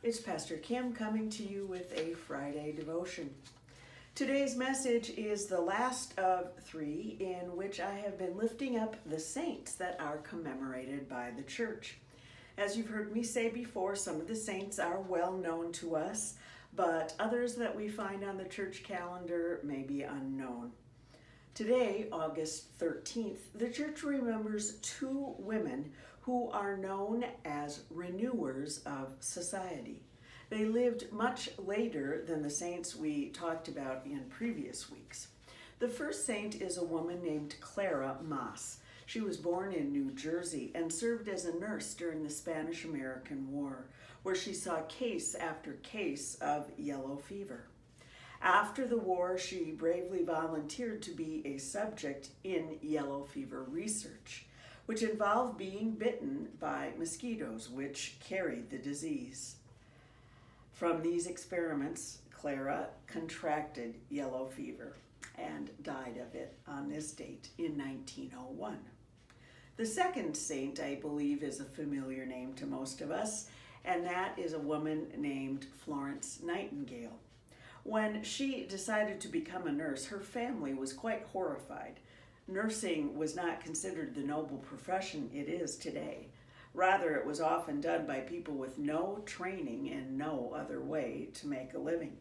It's Pastor Kim coming to you with a Friday devotion. Today's message is the last of three in which I have been lifting up the saints that are commemorated by the church. As you've heard me say before, some of the saints are well known to us, but others that we find on the church calendar may be unknown. Today, August 13th, the church remembers two women who are known as renewers of society. They lived much later than the saints we talked about in previous weeks. The first saint is a woman named Clara Maas. She was born in New Jersey and served as a nurse during the Spanish-American War, where she saw case after case of yellow fever. After the war, she bravely volunteered to be a subject in yellow fever research, which involved being bitten by mosquitoes, which carried the disease. From these experiments, Clara contracted yellow fever and died of it on this date in 1901. The second saint, I believe, is a familiar name to most of us, and that is a woman named Florence Nightingale. When she decided to become a nurse, her family was quite horrified. Nursing was not considered the noble profession it is today. Rather, it was often done by people with no training and no other way to make a living.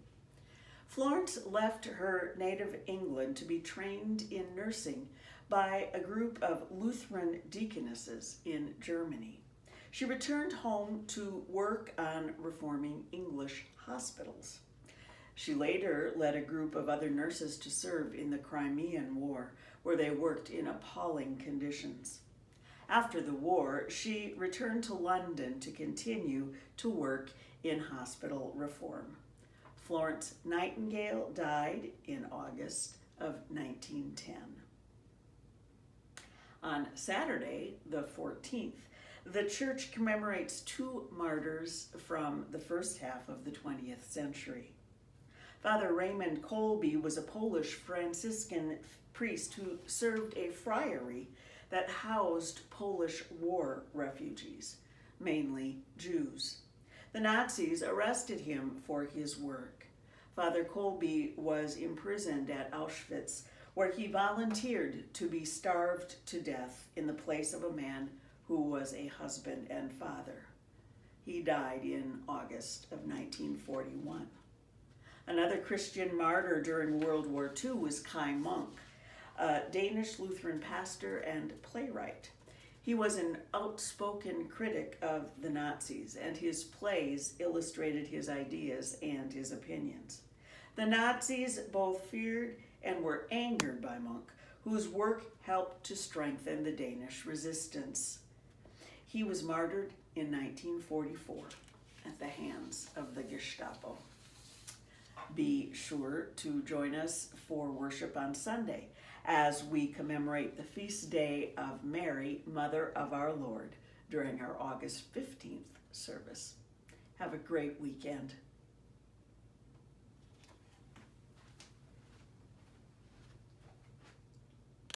Florence left her native England to be trained in nursing by a group of Lutheran deaconesses in Germany. She returned home to work on reforming English hospitals. She later led a group of other nurses to serve in the Crimean War, where they worked in appalling conditions. After the war, she returned to London to continue to work in hospital reform. Florence Nightingale died in August of 1910. On Saturday, the 14th, the church commemorates two martyrs from the first half of the 20th century. Father Raymond Kolbe was a Polish Franciscan priest who served a friary that housed Polish war refugees, mainly Jews. The Nazis arrested him for his work. Father Kolbe was imprisoned at Auschwitz, where he volunteered to be starved to death in the place of a man who was a husband and father. He died in August of 1941. Another Christian martyr during World War II was Kai Munk, a Danish Lutheran pastor and playwright. He was an outspoken critic of the Nazis, and his plays illustrated his ideas and his opinions. The Nazis both feared and were angered by Munk, whose work helped to strengthen the Danish resistance. He was martyred in 1944 at the hands of the Gestapo. Be sure to join us for worship on Sunday as we commemorate the feast day of Mary, Mother of our Lord, during our August 15th service. Have a great weekend.